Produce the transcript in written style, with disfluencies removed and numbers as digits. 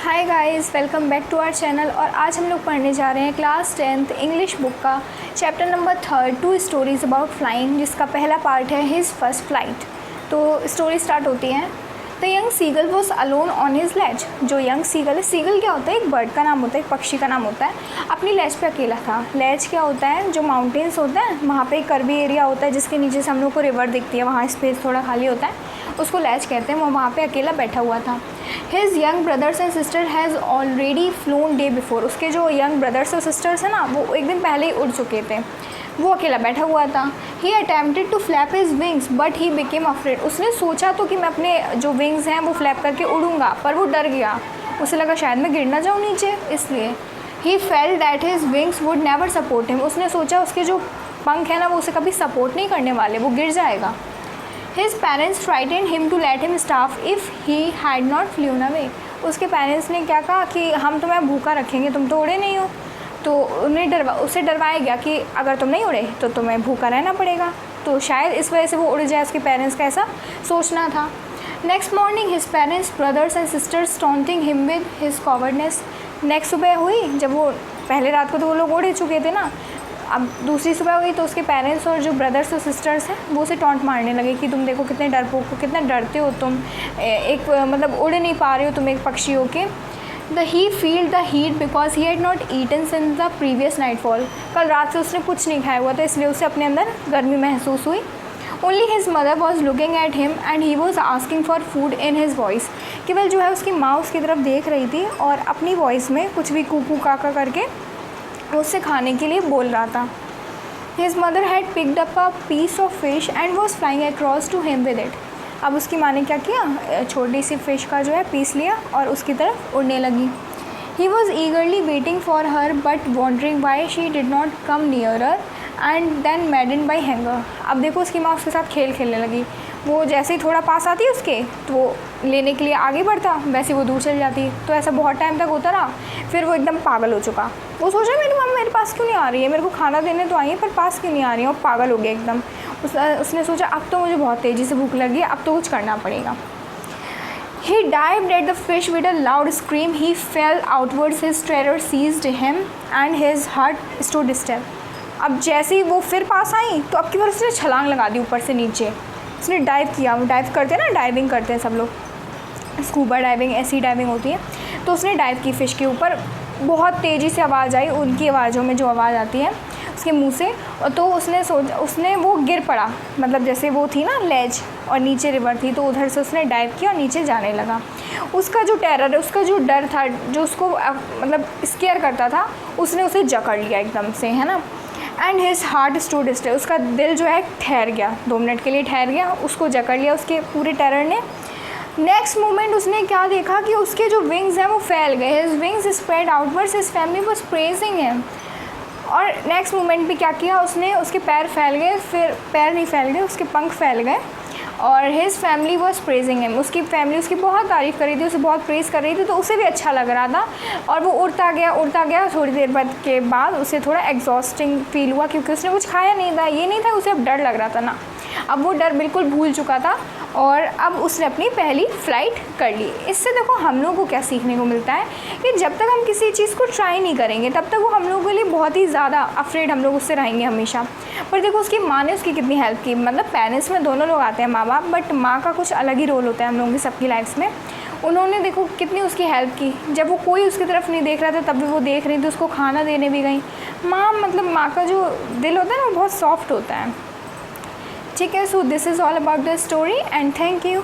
Hi guys, welcome back to our channel. और आज हम लोग पढ़ने जा रहे हैं क्लास 10th इंग्लिश बुक का chapter number 3 2 stories about flying, जिसका पहला पार्ट है हिज फर्स्ट फ्लाइट। तो स्टोरी स्टार्ट होती है। The young seagull was alone on his ledge. जो यंग सीगल है, सीगल क्या होता है? एक बर्ड का नाम होता है, एक पक्षी का नाम होता है। अपनी लेज पे अकेला था। लेज क्या होता है? जो माउंटेन्स होते हैं वहाँ पे एक कर्वी एरिया होता है जिसके नीचे से हम लोग को रिवर दिखती है, वहाँ स्पेस थोड़ा खाली होता है, उसको लेज कहते हैं। वो वहाँ पे अकेला बैठा हुआ था। His young brothers and sister has already phloem day before. उसके जो यंग ब्रदर्स और सिस्टर्स हैं ना, वो एक दिन पहले ही उड़ चुके थे। वो अकेला बैठा हुआ था। He attempted to flap his wings but he became afraid. उसने सोचा तो कि मैं अपने जो विंग्स हैं वो फ्लैप करके उड़ूंगा, पर वो डर गया। उसे लगा शायद मैं गिर ना जाऊँ नीचे, इसलिए। He felt that his wings would never support him. उसने सोचा उसके जो पंख है ना, वो उसे कभी सपोर्ट नहीं करने वाले, वो गिर जाएगा। His parents frightened him to let him starve if he had not flown away. उसके पेरेंट्स ने क्या कहा कि हम तुम्हें भूखा रखेंगे, तुम तो उड़े नहीं हो। तो उसे डरवाया गया कि अगर तुम नहीं उड़े तो तुम्हें भूखा रहना पड़ेगा। तो शायद इस वजह से वो उड़ जाए, उसके पेरेंट्स का ऐसा सोचना था। Next morning his parents brothers and sisters taunting him with his cowardness. Next सुबह हुई जब वो पहले रात को तो वो लोग उड़ चुके थे ना, अब दूसरी सुबह हुई तो उसके पेरेंट्स और जो ब्रदर्स और सिस्टर्स हैं वो उसे टॉन्ट मारने लगे कि तुम देखो कितने डरपोक हो, कितना डरते हो तुम, एक मतलब उड़ नहीं पा रहे हो तुम एक पक्षी हो के। He feel the heat because he had not eaten since the previous nightfall. कल रात से उसने कुछ नहीं खाया हुआ था, इसलिए उसे अपने अंदर गर्मी महसूस हुई। Only his mother was looking at him and he was asking for food in his voice. केवल जो है उसकी माँ उसकी तरफ देख रही थी और अपनी वॉइस में कुछ भी कूकू काका करके उससे खाने के लिए बोल रहा था। His mother had picked up a piece of fish and was flying across to him with it. अब उसकी माँ ने क्या किया? छोटी सी फिश का जो है पीस लिया और उसकी तरफ उड़ने लगी। He was eagerly waiting for her but wondering why she did not come nearer and then maddened by hunger. अब देखो उसकी माँ उसके साथ खेल खेलने लगी। वो जैसे ही थोड़ा पास आती है उसके, तो वो लेने के लिए आगे बढ़ता, वैसे वो दूर चल जाती। तो ऐसा बहुत टाइम तक होता रहा। फिर वो एकदम पागल हो चुका। वो सोचा मेरी मम्मा मेरे पास क्यों नहीं आ रही है, मेरे को खाना देने तो आई है पर पास क्यों नहीं आ रही है। और पागल हो गया एकदम। उसने सोचा अब तो मुझे बहुत तेज़ी से भूख लगी है, अब तो कुछ करना पड़ेगा। He dived at the fish with a loud scream. He fell outwards. His terror seized him and his heart stood still. अब जैसे ही वो फिर पास आई तो अब की बार उसने छलांग लगा दी ऊपर से नीचे। उसने डाइव किया। वो डाइव करते हैं ना, डाइविंग करते हैं सब लोग, स्कूबा डाइविंग ऐसी डाइविंग होती है। तो उसने डाइव की फ़िश के ऊपर। बहुत तेज़ी से आवाज़ आई, उनकी आवाज़ों में जो आवाज़ आती है उसके मुंह से। तो उसने वो गिर पड़ा, मतलब जैसे वो थी ना लेज और नीचे रिवर थी, तो उधर से उसने डाइव किया और नीचे जाने लगा। उसका जो टेरर है, उसका जो डर था, जो उसको मतलब स्केयर करता था, उसने उसे जकड़ लिया एकदम से, है ना। And his heart stood still. उसका दिल जो है ठहर गया, 2 मिनट के लिए ठहर गया। उसको जकड़ लिया उसके पूरे टेरर ने। नेक्स्ट मोमेंट उसने क्या देखा कि उसके जो विंग्स हैं वो फैल गए। His wings spread outwards, his family was praising him. और नेक्स्ट मोमेंट भी क्या किया उसने, उसके पैर फैल गए, फिर पैर नहीं फैल गए, उसके पंख फैल गए। और his family was praising him. उसकी फैमिली उसकी बहुत तारीफ़ कर रही थी, उसे बहुत प्रेज़ कर रही थी, तो उसे भी अच्छा लग रहा था। और वो उड़ता गया। थोड़ी देर बाद के बाद उसे थोड़ा एग्जॉस्टिंग फील हुआ, क्योंकि उसने कुछ खाया नहीं था। ये नहीं था उसे अब डर लग रहा था ना, अब वो डर बिल्कुल भूल चुका था और अब उसने अपनी पहली फ़्लाइट कर ली। इससे देखो हम लोगों को क्या सीखने को मिलता है कि जब तक हम किसी चीज़ को ट्राई नहीं करेंगे तब तक वो हम लोगों के लिए बहुत ही ज़्यादा अफ्रेड हम लोग उससे रहेंगे हमेशा। पर देखो उसकी माँ ने उसकी कितनी हेल्प की। मतलब पेरेंट्स में दोनों लोग आते हैं, माँ बाप, बट माँ का कुछ अलग ही रोल होता है हम लोगों की सबकी लाइफ्स में। उन्होंने देखो कितनी उसकी हेल्प की। जब वो कोई उसकी तरफ नहीं देख रहा था तब भी वो देख रही थी, उसको खाना देने भी गई। मतलब माँ का जो दिल होता है ना वो बहुत सॉफ्ट होता है। ठीक है, so this is all about the story and thank you.